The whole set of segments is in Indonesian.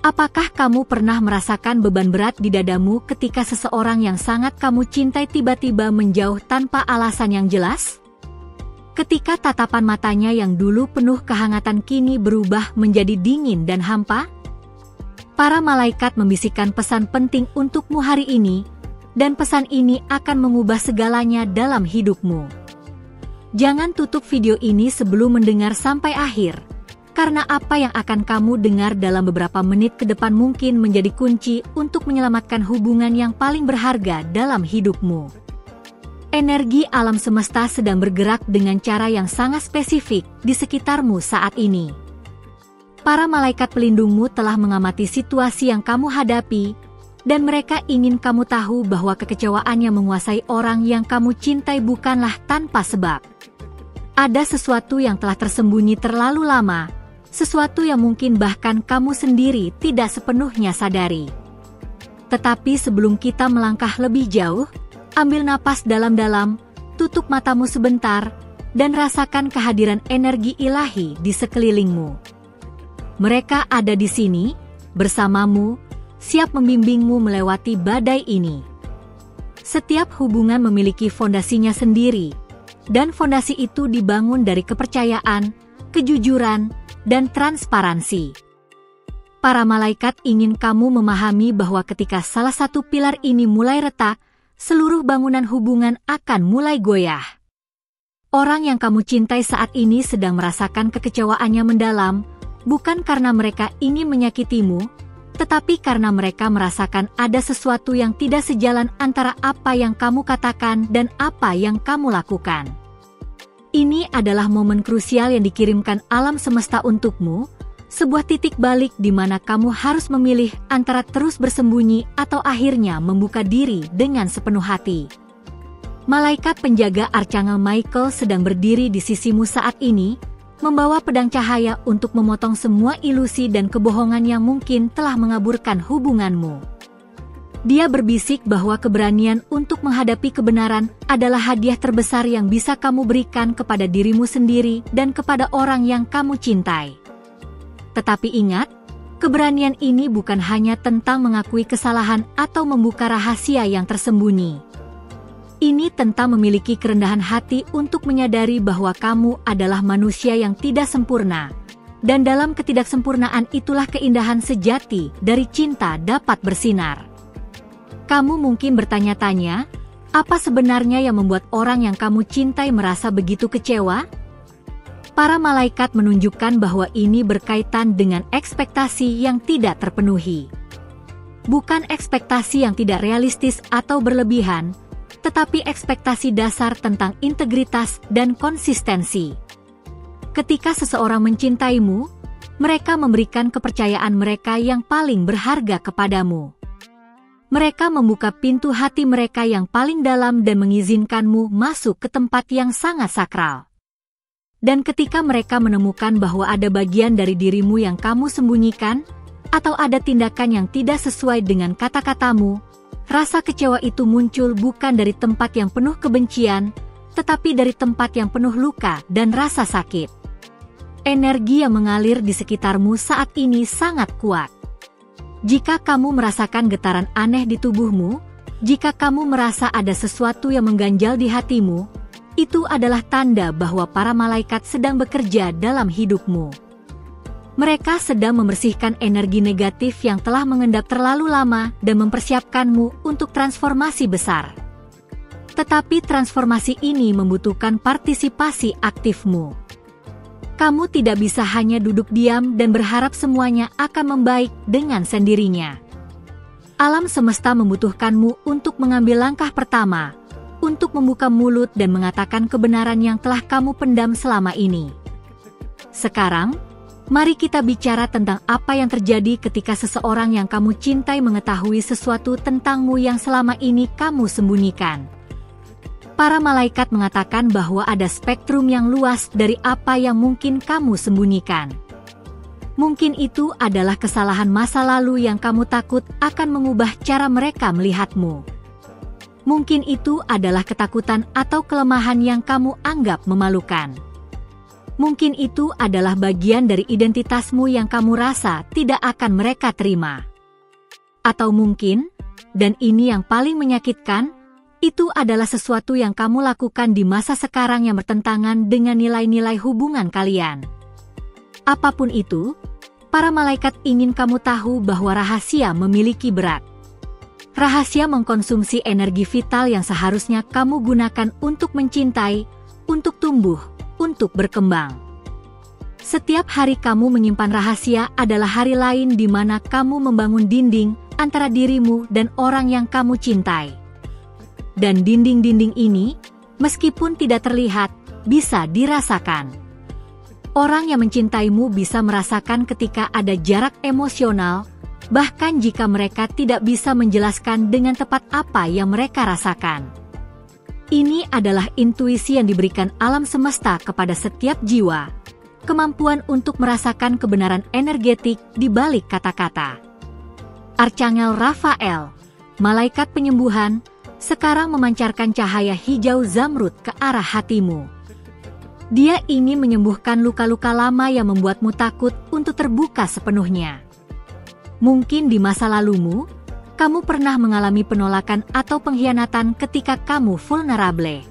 Apakah kamu pernah merasakan beban berat di dadamu ketika seseorang yang sangat kamu cintai tiba-tiba menjauh tanpa alasan yang jelas? Ketika tatapan matanya yang dulu penuh kehangatan kini berubah menjadi dingin dan hampa? Para malaikat membisikkan pesan penting untukmu hari ini, dan pesan ini akan mengubah segalanya dalam hidupmu. Jangan tutup video ini sebelum mendengar sampai akhir. Karena apa yang akan kamu dengar dalam beberapa menit ke depan mungkin menjadi kunci untuk menyelamatkan hubungan yang paling berharga dalam hidupmu. Energi alam semesta sedang bergerak dengan cara yang sangat spesifik di sekitarmu saat ini. Para malaikat pelindungmu telah mengamati situasi yang kamu hadapi, dan mereka ingin kamu tahu bahwa kekecewaan yang menguasai orang yang kamu cintai bukanlah tanpa sebab. Ada sesuatu yang telah tersembunyi terlalu lama, sesuatu yang mungkin bahkan kamu sendiri tidak sepenuhnya sadari. Tetapi sebelum kita melangkah lebih jauh, ambil napas dalam-dalam, tutup matamu sebentar, dan rasakan kehadiran energi ilahi di sekelilingmu. Mereka ada di sini, bersamamu, siap membimbingmu melewati badai ini. Setiap hubungan memiliki fondasinya sendiri, dan fondasi itu dibangun dari kepercayaan, kejujuran, dan transparansi. Para malaikat ingin kamu memahami bahwa ketika salah satu pilar ini mulai retak, seluruh bangunan hubungan akan mulai goyah. Orang yang kamu cintai saat ini sedang merasakan kekecewaannya mendalam, bukan karena mereka ingin menyakitimu, tetapi karena mereka merasakan ada sesuatu yang tidak sejalan antara apa yang kamu katakan dan apa yang kamu lakukan. Ini adalah momen krusial yang dikirimkan alam semesta untukmu, sebuah titik balik di mana kamu harus memilih antara terus bersembunyi atau akhirnya membuka diri dengan sepenuh hati. Malaikat penjaga Archangel Michael sedang berdiri di sisimu saat ini, membawa pedang cahaya untuk memotong semua ilusi dan kebohongan yang mungkin telah mengaburkan hubunganmu. Dia berbisik bahwa keberanian untuk menghadapi kebenaran adalah hadiah terbesar yang bisa kamu berikan kepada dirimu sendiri dan kepada orang yang kamu cintai. Tetapi ingat, keberanian ini bukan hanya tentang mengakui kesalahan atau membuka rahasia yang tersembunyi. Ini tentang memiliki kerendahan hati untuk menyadari bahwa kamu adalah manusia yang tidak sempurna, dan dalam ketidaksempurnaan itulah keindahan sejati dari cinta dapat bersinar. Kamu mungkin bertanya-tanya, apa sebenarnya yang membuat orang yang kamu cintai merasa begitu kecewa? Para malaikat menunjukkan bahwa ini berkaitan dengan ekspektasi yang tidak terpenuhi. Bukan ekspektasi yang tidak realistis atau berlebihan, tetapi ekspektasi dasar tentang integritas dan konsistensi. Ketika seseorang mencintaimu, mereka memberikan kepercayaan mereka yang paling berharga kepadamu. Mereka membuka pintu hati mereka yang paling dalam dan mengizinkanmu masuk ke tempat yang sangat sakral. Dan ketika mereka menemukan bahwa ada bagian dari dirimu yang kamu sembunyikan, atau ada tindakan yang tidak sesuai dengan kata-katamu, rasa kecewa itu muncul bukan dari tempat yang penuh kebencian, tetapi dari tempat yang penuh luka dan rasa sakit. Energi yang mengalir di sekitarmu saat ini sangat kuat. Jika kamu merasakan getaran aneh di tubuhmu, jika kamu merasa ada sesuatu yang mengganjal di hatimu, itu adalah tanda bahwa para malaikat sedang bekerja dalam hidupmu. Mereka sedang membersihkan energi negatif yang telah mengendap terlalu lama dan mempersiapkanmu untuk transformasi besar. Tetapi transformasi ini membutuhkan partisipasi aktifmu. Kamu tidak bisa hanya duduk diam dan berharap semuanya akan membaik dengan sendirinya. Alam semesta membutuhkanmu untuk mengambil langkah pertama, untuk membuka mulut dan mengatakan kebenaran yang telah kamu pendam selama ini. Sekarang, mari kita bicara tentang apa yang terjadi ketika seseorang yang kamu cintai mengetahui sesuatu tentangmu yang selama ini kamu sembunyikan. Para malaikat mengatakan bahwa ada spektrum yang luas dari apa yang mungkin kamu sembunyikan. Mungkin itu adalah kesalahan masa lalu yang kamu takut akan mengubah cara mereka melihatmu. Mungkin itu adalah ketakutan atau kelemahan yang kamu anggap memalukan. Mungkin itu adalah bagian dari identitasmu yang kamu rasa tidak akan mereka terima. Atau mungkin, dan ini yang paling menyakitkan, itu adalah sesuatu yang kamu lakukan di masa sekarang yang bertentangan dengan nilai-nilai hubungan kalian. Apapun itu, para malaikat ingin kamu tahu bahwa rahasia memiliki berat. Rahasia mengkonsumsi energi vital yang seharusnya kamu gunakan untuk mencintai, untuk tumbuh, untuk berkembang. Setiap hari kamu menyimpan rahasia adalah hari lain di mana kamu membangun dinding antara dirimu dan orang yang kamu cintai. Dan dinding-dinding ini, meskipun tidak terlihat, bisa dirasakan. Orang yang mencintaimu bisa merasakan ketika ada jarak emosional, bahkan jika mereka tidak bisa menjelaskan dengan tepat apa yang mereka rasakan. Ini adalah intuisi yang diberikan alam semesta kepada setiap jiwa, kemampuan untuk merasakan kebenaran energetik di balik kata-kata. Archangel Raphael, malaikat penyembuhan, sekarang memancarkan cahaya hijau zamrud ke arah hatimu. Dia ingin menyembuhkan luka-luka lama yang membuatmu takut untuk terbuka sepenuhnya. Mungkin di masa lalumu, kamu pernah mengalami penolakan atau pengkhianatan ketika kamu vulnerable.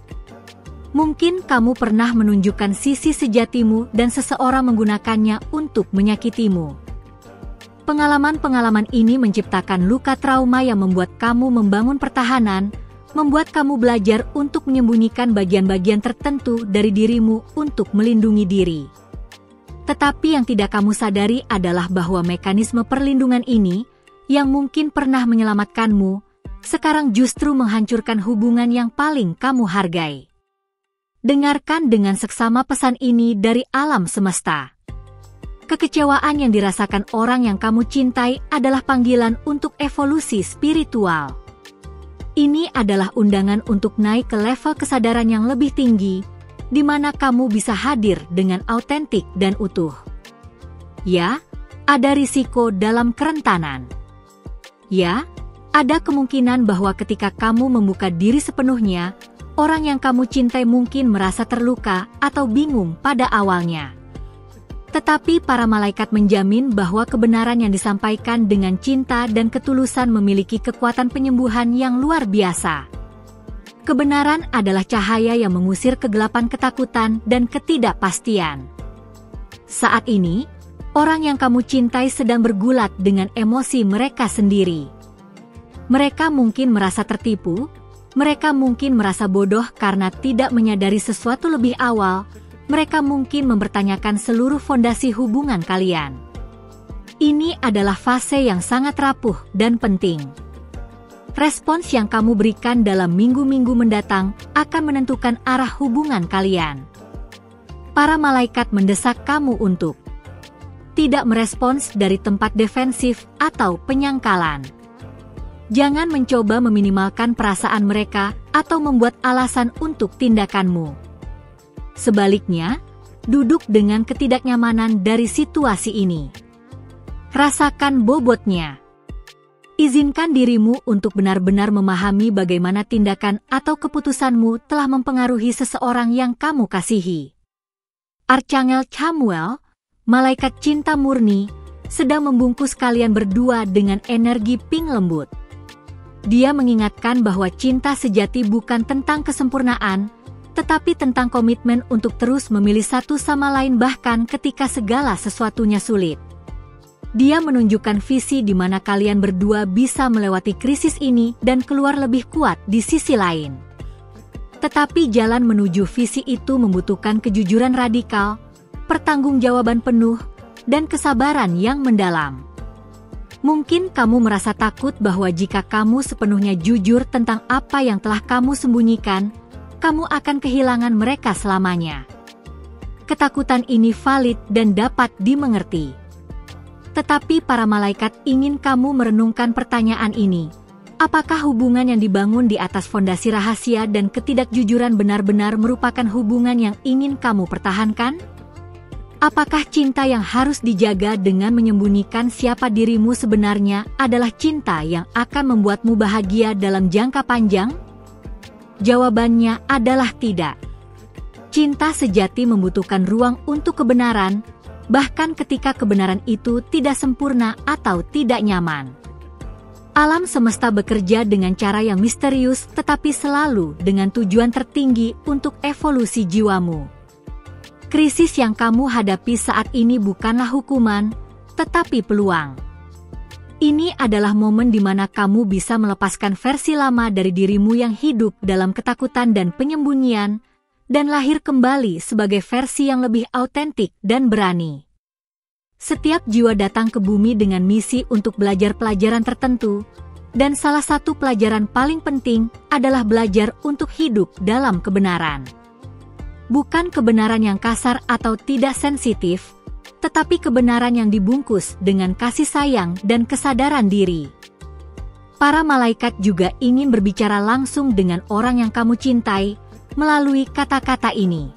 Mungkin kamu pernah menunjukkan sisi sejatimu dan seseorang menggunakannya untuk menyakitimu. Pengalaman-pengalaman ini menciptakan luka trauma yang membuat kamu membangun pertahanan, membuat kamu belajar untuk menyembunyikan bagian-bagian tertentu dari dirimu untuk melindungi diri. Tetapi yang tidak kamu sadari adalah bahwa mekanisme perlindungan ini, yang mungkin pernah menyelamatkanmu, sekarang justru menghancurkan hubungan yang paling kamu hargai. Dengarkan dengan seksama pesan ini dari alam semesta. Kekecewaan yang dirasakan orang yang kamu cintai adalah panggilan untuk evolusi spiritual. Ini adalah undangan untuk naik ke level kesadaran yang lebih tinggi, di mana kamu bisa hadir dengan autentik dan utuh. Ya, ada risiko dalam kerentanan. Ya, ada kemungkinan bahwa ketika kamu membuka diri sepenuhnya, orang yang kamu cintai mungkin merasa terluka atau bingung pada awalnya. Tetapi para malaikat menjamin bahwa kebenaran yang disampaikan dengan cinta dan ketulusan memiliki kekuatan penyembuhan yang luar biasa. Kebenaran adalah cahaya yang mengusir kegelapan ketakutan dan ketidakpastian. Saat ini, orang yang kamu cintai sedang bergulat dengan emosi mereka sendiri. Mereka mungkin merasa tertipu, mereka mungkin merasa bodoh karena tidak menyadari sesuatu lebih awal, mereka mungkin mempertanyakan seluruh fondasi hubungan kalian. Ini adalah fase yang sangat rapuh dan penting. Respons yang kamu berikan dalam minggu-minggu mendatang akan menentukan arah hubungan kalian. Para malaikat mendesak kamu untuk tidak merespons dari tempat defensif atau penyangkalan. Jangan mencoba meminimalkan perasaan mereka atau membuat alasan untuk tindakanmu. Sebaliknya, duduk dengan ketidaknyamanan dari situasi ini. Rasakan bobotnya. Izinkan dirimu untuk benar-benar memahami bagaimana tindakan atau keputusanmu telah mempengaruhi seseorang yang kamu kasihi. Archangel Chamuel, malaikat cinta murni, sedang membungkus kalian berdua dengan energi pink lembut. Dia mengingatkan bahwa cinta sejati bukan tentang kesempurnaan, tetapi tentang komitmen untuk terus memilih satu sama lain bahkan ketika segala sesuatunya sulit. Dia menunjukkan visi di mana kalian berdua bisa melewati krisis ini dan keluar lebih kuat di sisi lain. Tetapi jalan menuju visi itu membutuhkan kejujuran radikal, pertanggungjawaban penuh, dan kesabaran yang mendalam. Mungkin kamu merasa takut bahwa jika kamu sepenuhnya jujur tentang apa yang telah kamu sembunyikan, kamu akan kehilangan mereka selamanya. Ketakutan ini valid dan dapat dimengerti. Tetapi para malaikat ingin kamu merenungkan pertanyaan ini. Apakah hubungan yang dibangun di atas fondasi rahasia dan ketidakjujuran benar-benar merupakan hubungan yang ingin kamu pertahankan? Apakah cinta yang harus dijaga dengan menyembunyikan siapa dirimu sebenarnya adalah cinta yang akan membuatmu bahagia dalam jangka panjang? Jawabannya adalah tidak. Cinta sejati membutuhkan ruang untuk kebenaran, bahkan ketika kebenaran itu tidak sempurna atau tidak nyaman. Alam semesta bekerja dengan cara yang misterius tetapi selalu dengan tujuan tertinggi untuk evolusi jiwamu. Krisis yang kamu hadapi saat ini bukanlah hukuman, tetapi peluang. Ini adalah momen di mana kamu bisa melepaskan versi lama dari dirimu yang hidup dalam ketakutan dan penyembunyian, dan lahir kembali sebagai versi yang lebih autentik dan berani. Setiap jiwa datang ke bumi dengan misi untuk belajar pelajaran tertentu, dan salah satu pelajaran paling penting adalah belajar untuk hidup dalam kebenaran. Bukan kebenaran yang kasar atau tidak sensitif, tetapi kebenaran yang dibungkus dengan kasih sayang dan kesadaran diri. Para malaikat juga ingin berbicara langsung dengan orang yang kamu cintai melalui kata-kata ini.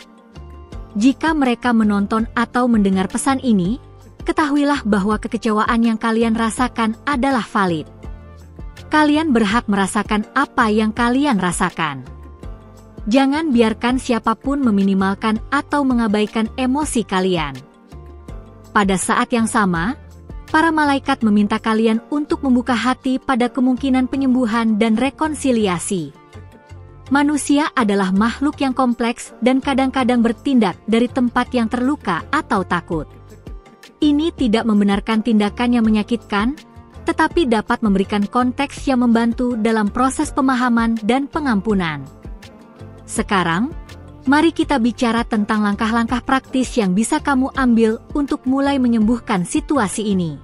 Jika mereka menonton atau mendengar pesan ini, ketahuilah bahwa kekecewaan yang kalian rasakan adalah valid. Kalian berhak merasakan apa yang kalian rasakan. Jangan biarkan siapapun meminimalkan atau mengabaikan emosi kalian. Pada saat yang sama, para malaikat meminta kalian untuk membuka hati pada kemungkinan penyembuhan dan rekonsiliasi. Manusia adalah makhluk yang kompleks dan kadang-kadang bertindak dari tempat yang terluka atau takut. Ini tidak membenarkan tindakan yang menyakitkan, tetapi dapat memberikan konteks yang membantu dalam proses pemahaman dan pengampunan. Sekarang, mari kita bicara tentang langkah-langkah praktis yang bisa kamu ambil untuk mulai menyembuhkan situasi ini.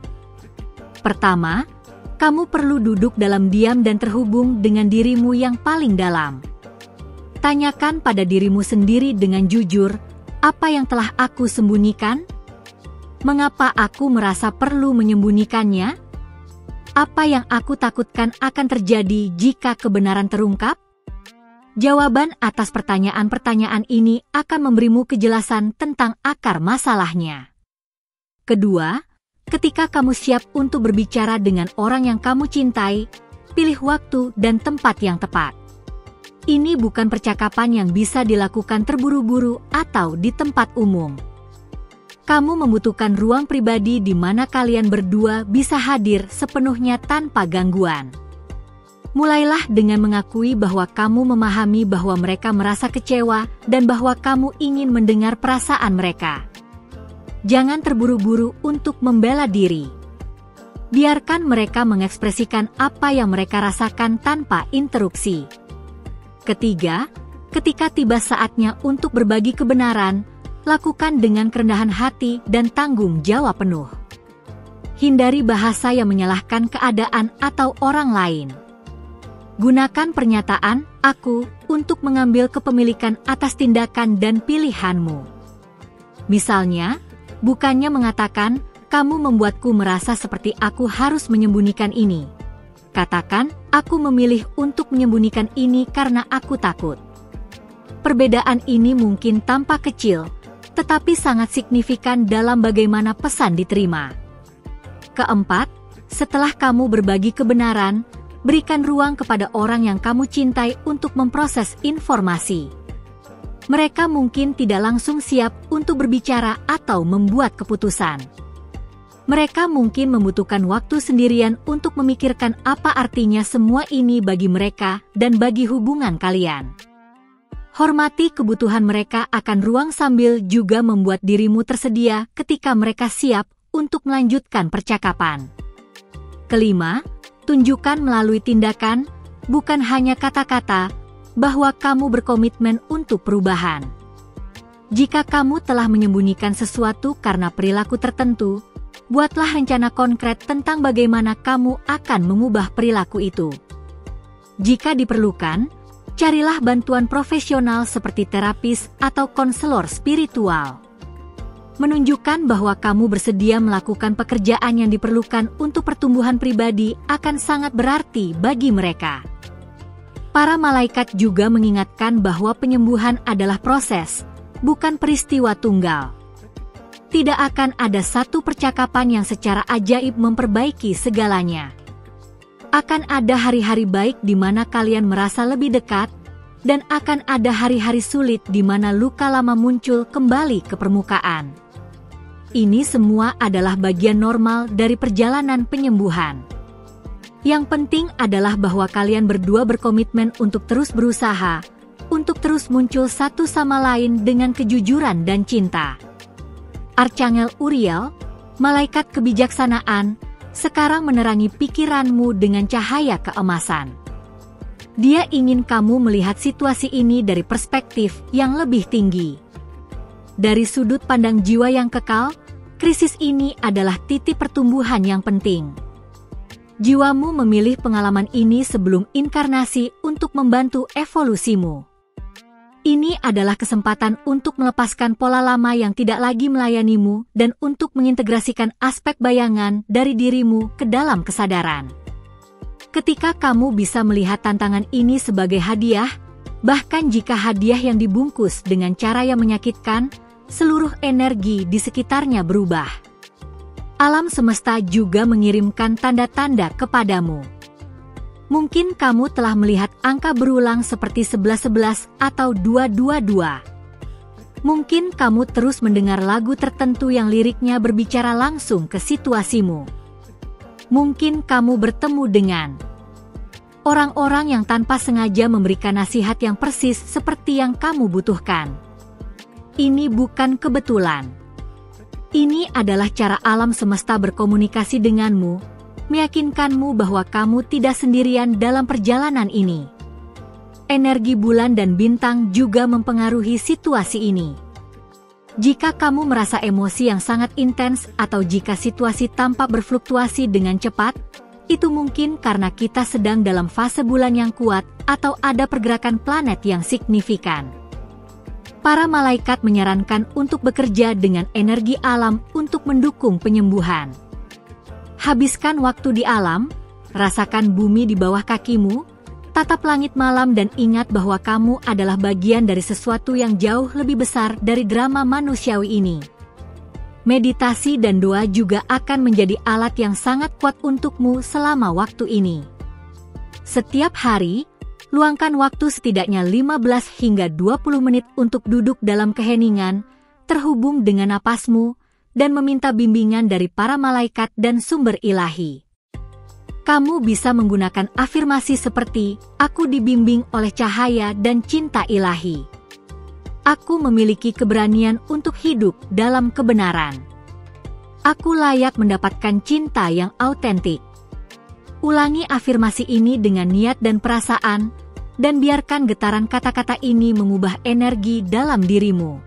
Pertama, kamu perlu duduk dalam diam dan terhubung dengan dirimu yang paling dalam. Tanyakan pada dirimu sendiri dengan jujur, apa yang telah aku sembunyikan? Mengapa aku merasa perlu menyembunyikannya? Apa yang aku takutkan akan terjadi jika kebenaran terungkap? Jawaban atas pertanyaan-pertanyaan ini akan memberimu kejelasan tentang akar masalahnya. Kedua, ketika kamu siap untuk berbicara dengan orang yang kamu cintai, pilih waktu dan tempat yang tepat. Ini bukan percakapan yang bisa dilakukan terburu-buru atau di tempat umum. Kamu membutuhkan ruang pribadi di mana kalian berdua bisa hadir sepenuhnya tanpa gangguan. Mulailah dengan mengakui bahwa kamu memahami bahwa mereka merasa kecewa dan bahwa kamu ingin mendengar perasaan mereka. Jangan terburu-buru untuk membela diri. Biarkan mereka mengekspresikan apa yang mereka rasakan tanpa interupsi. Ketiga, ketika tiba saatnya untuk berbagi kebenaran, lakukan dengan kerendahan hati dan tanggung jawab penuh. Hindari bahasa yang menyalahkan keadaan atau orang lain. Gunakan pernyataan "aku" untuk mengambil kepemilikan atas tindakan dan pilihanmu. Misalnya, bukannya mengatakan, "Kamu membuatku merasa seperti aku harus menyembunyikan ini." Katakan, "Aku memilih untuk menyembunyikan ini karena aku takut." Perbedaan ini mungkin tampak kecil, tetapi sangat signifikan dalam bagaimana pesan diterima. Keempat, setelah kamu berbagi kebenaran, berikan ruang kepada orang yang kamu cintai untuk memproses informasi. Mereka mungkin tidak langsung siap untuk berbicara atau membuat keputusan. Mereka mungkin membutuhkan waktu sendirian untuk memikirkan apa artinya semua ini bagi mereka dan bagi hubungan kalian. Hormati kebutuhan mereka akan ruang sambil juga membuat dirimu tersedia ketika mereka siap untuk melanjutkan percakapan. Kelima, tunjukkan melalui tindakan, bukan hanya kata-kata, bahwa kamu berkomitmen untuk perubahan. Jika kamu telah menyembunyikan sesuatu karena perilaku tertentu, buatlah rencana konkret tentang bagaimana kamu akan mengubah perilaku itu. Jika diperlukan, carilah bantuan profesional seperti terapis atau konselor spiritual. Menunjukkan bahwa kamu bersedia melakukan pekerjaan yang diperlukan untuk pertumbuhan pribadi akan sangat berarti bagi mereka. Para malaikat juga mengingatkan bahwa penyembuhan adalah proses, bukan peristiwa tunggal. Tidak akan ada satu percakapan yang secara ajaib memperbaiki segalanya. Akan ada hari-hari baik di mana kalian merasa lebih dekat, dan akan ada hari-hari sulit di mana luka lama muncul kembali ke permukaan. Ini semua adalah bagian normal dari perjalanan penyembuhan. Yang penting adalah bahwa kalian berdua berkomitmen untuk terus berusaha, untuk terus muncul satu sama lain dengan kejujuran dan cinta. Archangel Uriel, malaikat kebijaksanaan, sekarang menerangi pikiranmu dengan cahaya keemasan. Dia ingin kamu melihat situasi ini dari perspektif yang lebih tinggi. Dari sudut pandang jiwa yang kekal, krisis ini adalah titik pertumbuhan yang penting. Jiwamu memilih pengalaman ini sebelum inkarnasi untuk membantu evolusimu. Ini adalah kesempatan untuk melepaskan pola lama yang tidak lagi melayanimu dan untuk mengintegrasikan aspek bayangan dari dirimu ke dalam kesadaran. Ketika kamu bisa melihat tantangan ini sebagai hadiah, bahkan jika hadiah yang dibungkus dengan cara yang menyakitkan, seluruh energi di sekitarnya berubah. Alam semesta juga mengirimkan tanda-tanda kepadamu. Mungkin kamu telah melihat angka berulang seperti 1111 atau 222. Mungkin kamu terus mendengar lagu tertentu yang liriknya berbicara langsung ke situasimu. Mungkin kamu bertemu dengan orang-orang yang tanpa sengaja memberikan nasihat yang persis seperti yang kamu butuhkan. Ini bukan kebetulan. Ini adalah cara alam semesta berkomunikasi denganmu, meyakinkanmu bahwa kamu tidak sendirian dalam perjalanan ini. Energi bulan dan bintang juga mempengaruhi situasi ini. Jika kamu merasa emosi yang sangat intens atau jika situasi tampak berfluktuasi dengan cepat, itu mungkin karena kita sedang dalam fase bulan yang kuat atau ada pergerakan planet yang signifikan. Para malaikat menyarankan untuk bekerja dengan energi alam untuk mendukung penyembuhan. Habiskan waktu di alam, rasakan bumi di bawah kakimu, tatap langit malam dan ingat bahwa kamu adalah bagian dari sesuatu yang jauh lebih besar dari drama manusiawi ini. Meditasi dan doa juga akan menjadi alat yang sangat kuat untukmu selama waktu ini. Setiap hari, luangkan waktu setidaknya 15 hingga 20 menit untuk duduk dalam keheningan, terhubung dengan napasmu, dan meminta bimbingan dari para malaikat dan sumber ilahi. Kamu bisa menggunakan afirmasi seperti, "Aku dibimbing oleh cahaya dan cinta ilahi. Aku memiliki keberanian untuk hidup dalam kebenaran. Aku layak mendapatkan cinta yang autentik." Ulangi afirmasi ini dengan niat dan perasaan, dan biarkan getaran kata-kata ini mengubah energi dalam dirimu.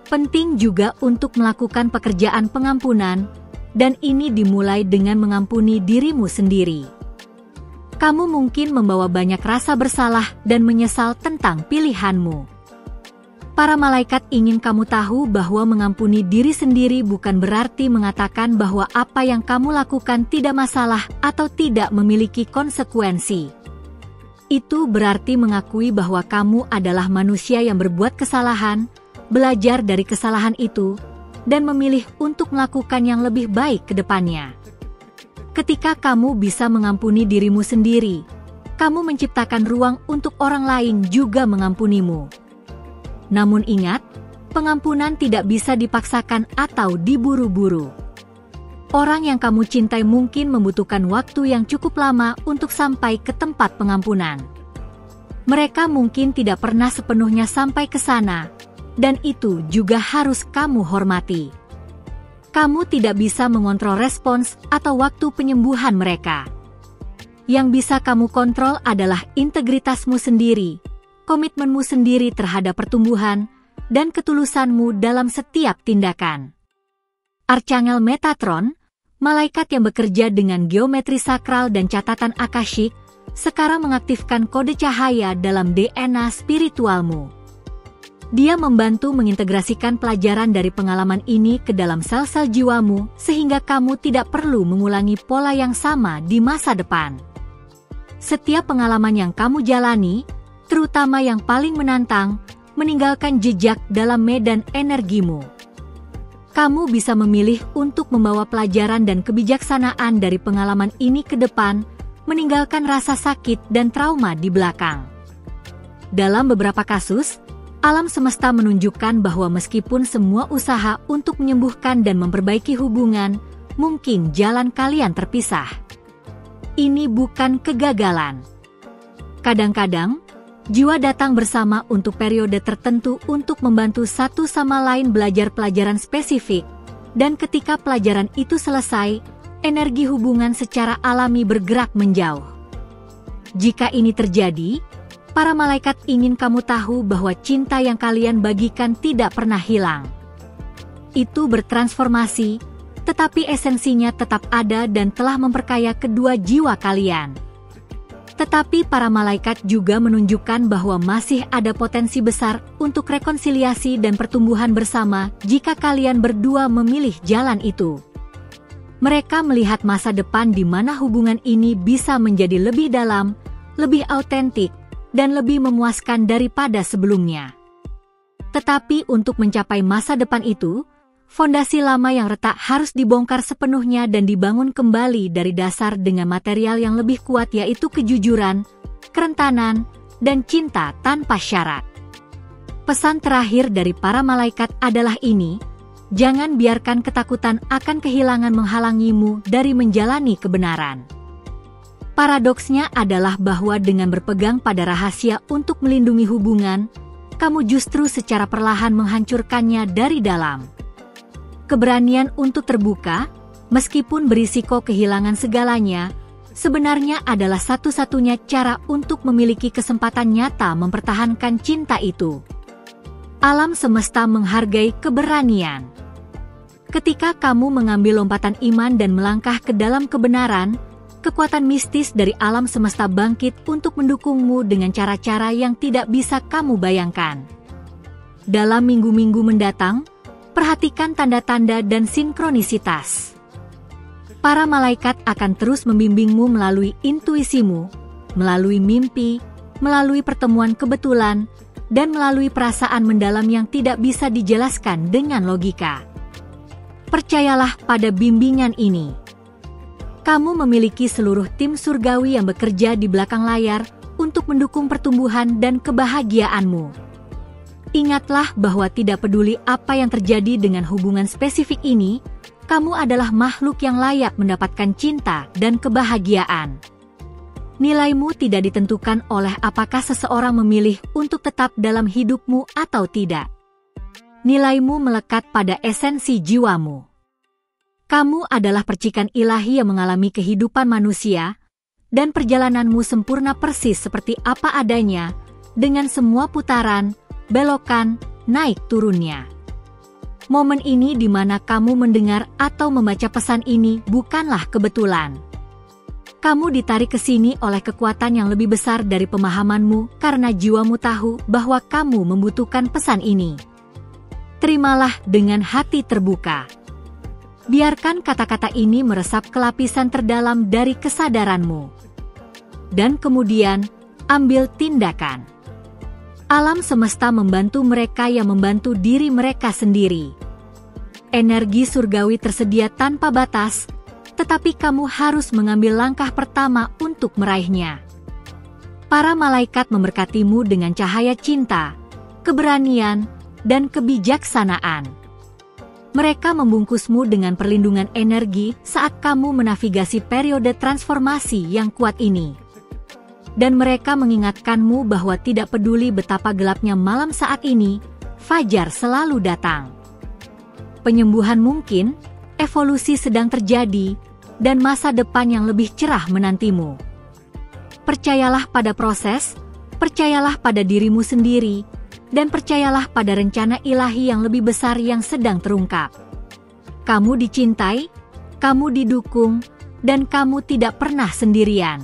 Penting juga untuk melakukan pekerjaan pengampunan, dan ini dimulai dengan mengampuni dirimu sendiri. Kamu mungkin membawa banyak rasa bersalah dan menyesal tentang pilihanmu. Para malaikat ingin kamu tahu bahwa mengampuni diri sendiri bukan berarti mengatakan bahwa apa yang kamu lakukan tidak masalah atau tidak memiliki konsekuensi. Itu berarti mengakui bahwa kamu adalah manusia yang berbuat kesalahan, belajar dari kesalahan itu, dan memilih untuk melakukan yang lebih baik ke depannya. Ketika kamu bisa mengampuni dirimu sendiri, kamu menciptakan ruang untuk orang lain juga mengampunimu. Namun ingat, pengampunan tidak bisa dipaksakan atau diburu-buru. Orang yang kamu cintai mungkin membutuhkan waktu yang cukup lama untuk sampai ke tempat pengampunan. Mereka mungkin tidak pernah sepenuhnya sampai ke sana, dan itu juga harus kamu hormati. Kamu tidak bisa mengontrol respons atau waktu penyembuhan mereka. Yang bisa kamu kontrol adalah integritasmu sendiri, komitmenmu sendiri terhadap pertumbuhan, dan ketulusanmu dalam setiap tindakan. Archangel Metatron, malaikat yang bekerja dengan geometri sakral dan catatan akashik, sekarang mengaktifkan kode cahaya dalam DNA spiritualmu. Dia membantu mengintegrasikan pelajaran dari pengalaman ini ke dalam sel-sel jiwamu, sehingga kamu tidak perlu mengulangi pola yang sama di masa depan. Setiap pengalaman yang kamu jalani, terutama yang paling menantang, meninggalkan jejak dalam medan energimu. Kamu bisa memilih untuk membawa pelajaran dan kebijaksanaan dari pengalaman ini ke depan, meninggalkan rasa sakit dan trauma di belakang. Dalam beberapa kasus, alam semesta menunjukkan bahwa meskipun semua usaha untuk menyembuhkan dan memperbaiki hubungan, mungkin jalan kalian terpisah. Ini bukan kegagalan. Kadang-kadang, jiwa datang bersama untuk periode tertentu untuk membantu satu sama lain belajar pelajaran spesifik, dan ketika pelajaran itu selesai, energi hubungan secara alami bergerak menjauh. Jika ini terjadi, para malaikat ingin kamu tahu bahwa cinta yang kalian bagikan tidak pernah hilang. Itu bertransformasi, tetapi esensinya tetap ada dan telah memperkaya kedua jiwa kalian. Tetapi para malaikat juga menunjukkan bahwa masih ada potensi besar untuk rekonsiliasi dan pertumbuhan bersama jika kalian berdua memilih jalan itu. Mereka melihat masa depan di mana hubungan ini bisa menjadi lebih dalam, lebih autentik, dan lebih memuaskan daripada sebelumnya. Tetapi untuk mencapai masa depan itu, fondasi lama yang retak harus dibongkar sepenuhnya dan dibangun kembali dari dasar dengan material yang lebih kuat, yaitu kejujuran, kerentanan, dan cinta tanpa syarat. Pesan terakhir dari para malaikat adalah ini: jangan biarkan ketakutan akan kehilangan menghalangimu dari menjalani kebenaran. Paradoksnya adalah bahwa dengan berpegang pada rahasia untuk melindungi hubungan, kamu justru secara perlahan menghancurkannya dari dalam. Keberanian untuk terbuka, meskipun berisiko kehilangan segalanya, sebenarnya adalah satu-satunya cara untuk memiliki kesempatan nyata mempertahankan cinta itu. Alam semesta menghargai keberanian. Ketika kamu mengambil lompatan iman dan melangkah ke dalam kebenaran, kekuatan mistis dari alam semesta bangkit untuk mendukungmu dengan cara-cara yang tidak bisa kamu bayangkan. Dalam minggu-minggu mendatang, perhatikan tanda-tanda dan sinkronisitas. Para malaikat akan terus membimbingmu melalui intuisimu, melalui mimpi, melalui pertemuan kebetulan, dan melalui perasaan mendalam yang tidak bisa dijelaskan dengan logika. Percayalah pada bimbingan ini. Kamu memiliki seluruh tim surgawi yang bekerja di belakang layar untuk mendukung pertumbuhan dan kebahagiaanmu. Ingatlah bahwa tidak peduli apa yang terjadi dengan hubungan spesifik ini, kamu adalah makhluk yang layak mendapatkan cinta dan kebahagiaan. Nilaimu tidak ditentukan oleh apakah seseorang memilih untuk tetap dalam hidupmu atau tidak. Nilaimu melekat pada esensi jiwamu. Kamu adalah percikan ilahi yang mengalami kehidupan manusia, dan perjalananmu sempurna persis seperti apa adanya, dengan semua putaran, belokan, naik turunnya. Momen ini di mana kamu mendengar atau membaca pesan ini bukanlah kebetulan. Kamu ditarik ke sini oleh kekuatan yang lebih besar dari pemahamanmu karena jiwamu tahu bahwa kamu membutuhkan pesan ini. Terimalah dengan hati terbuka. Biarkan kata-kata ini meresap ke lapisan terdalam dari kesadaranmu. Dan kemudian, ambil tindakan. Alam semesta membantu mereka yang membantu diri mereka sendiri. Energi surgawi tersedia tanpa batas, tetapi kamu harus mengambil langkah pertama untuk meraihnya. Para malaikat memberkatimu dengan cahaya cinta, keberanian, dan kebijaksanaan. Mereka membungkusmu dengan perlindungan energi saat kamu menavigasi periode transformasi yang kuat ini. Dan mereka mengingatkanmu bahwa tidak peduli betapa gelapnya malam saat ini, fajar selalu datang. Penyembuhan mungkin, evolusi sedang terjadi, dan masa depan yang lebih cerah menantimu. Percayalah pada proses, percayalah pada dirimu sendiri, dan percayalah pada rencana ilahi yang lebih besar yang sedang terungkap. Kamu dicintai, kamu didukung, dan kamu tidak pernah sendirian.